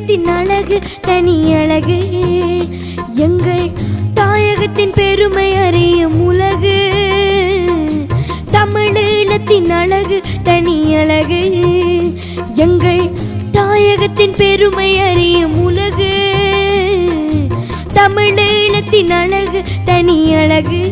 தமிழீழத்தின் அழகு தனி அழகு, எங்கள் தாயகத்தின் பெருமை அறியும் உலகு. தமிழீழத்தின் அழகு தனி அழகு, எங்கள் தாயகத்தின் பெருமை அறியும் உலகு. தமிழீழத்தின் அழகு தனி அழகு.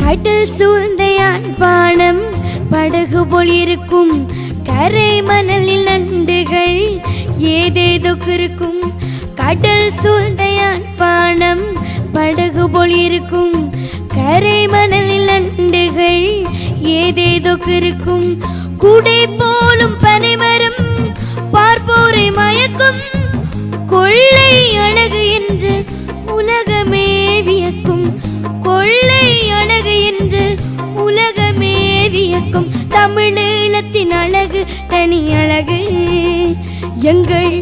கடல் சூழ்ந்த யாழ்ப்பாணம் படகு போல் இருக்கும், கரை மணலில் நண்டுகள் ஏதேதோ இருக்கும். கடல் சூழ்ந்த யாழ்ப்பாணம் படகு போல் இருக்கும், கரை மணலில் நண்டுகள் ஏதேதோ இருக்கும். குடை போலும் பனைமரம் பார்ப்போரை மயக்கும், கொள்ளை அழகு என்று உலகமே வியக்கும். கொள்ளை அழகு என்று உலகமே வியக்கும். தமிழீழத்தின் அழகு தனி அழகு, எங்கள்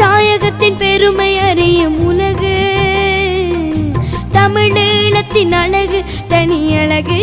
தாயகத்தின் பெருமை அறியும் உலகு. தமிழீழத்தின் அழகு தனி அழகு.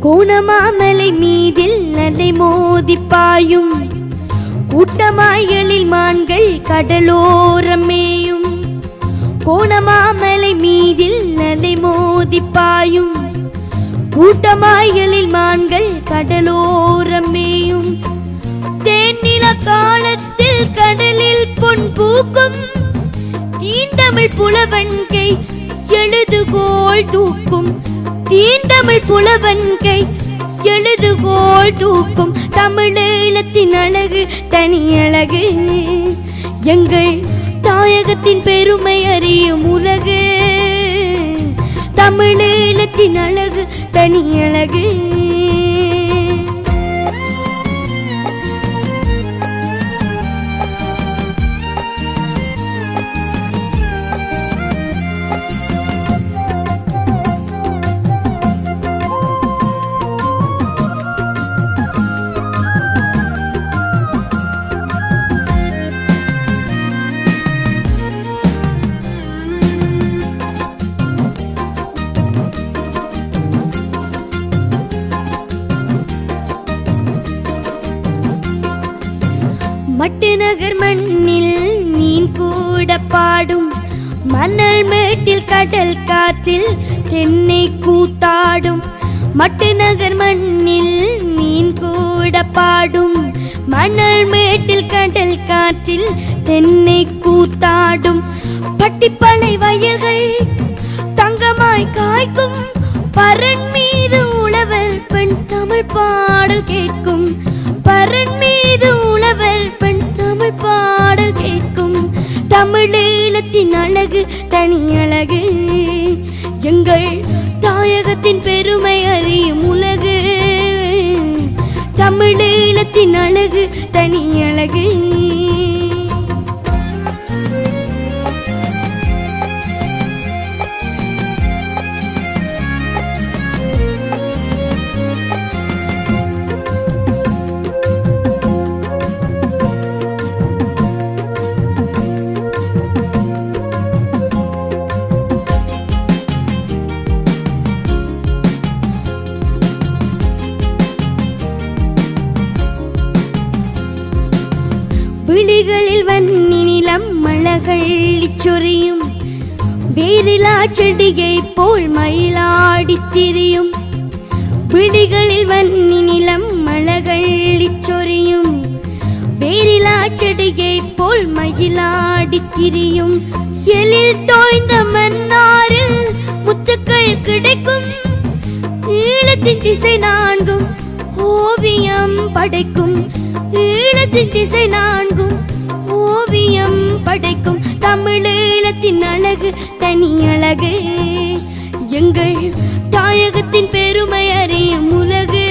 கோணமாமலை மீதில் அலை மோதி பாயும், கூட்டமாய் எழில் மான்கள் கடலோரம் மேயும். கோணமாமலை மீதில் அலை மோதி பாயும், கூட்டமாய் எழில் மான்கள் கடலோரம் மேயும். தேனில காலத்தில் கடலில் பொன் பூக்கும், தீண்டமிழ் புலவன்கை எழுதுகோள் தூக்கும். தீண்டமிழ் புலவன்கை எழுதுகோள் தூக்கும். தமிழீழத்தின் அழகு தனி அழகு, எங்கள் தாயகத்தின் பெருமை அறியும் உலகு. தமிழீழத்தின் அழகு தனி அழகு. மட்டு நகர் மண்ணில் மீன் கூட பாடும், மணல் மேட்டில் கடல் காற்றில் தென்னை கூத்தாடும். மட்டு நகர் மண்ணில் மீன் கூட பாடும், மணல் மேட்டில் கடல் காற்றில் தென்னை கூத்தாடும். பட்டிப்பனை வயல்கள் தங்கமாய் காய்க்கும், பரன் மீது உழவர் பெண் தமிழ் பாடல் கேட்கும். பரன் மீது உழவர் பெண் தமிழ் பாடல் கேட்கும். தமிழீழத்தின் அழகு தனி அழகு, எங்கள் தாயகத்தின் பெருமை அறியும் உலகு. தமிழீழத்தின் அழகு தனி அழகு. விழிகளில் வன்னி நிலம் மலர்கள் சொரியும், வேரிலா செடியை போல் மயிலாடி திரியும். விழிகளில் வன்னி நிலம் மலர்கள் சொரியும், வேரிலா செடியை போல் மயிலாடி திரியும். எழில் தோய்ந்த மன்னாரில் முத்துக்கள் கிடைக்கும். ஈழத்தின் திசை நான்கும் ஓவியம் படைக்கும். ஈழத்தின் திசை நான்கும் ஓவியம் படைக்கும். தமிழீழத்தின் அழகு தனி அழகு, எங்கள் தாயகத்தின் பெருமை அறியும் உலகு.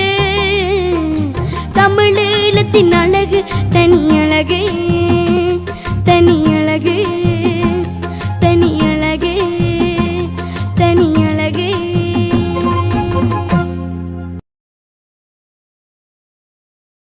தமிழீழத்தின் அழகு தனி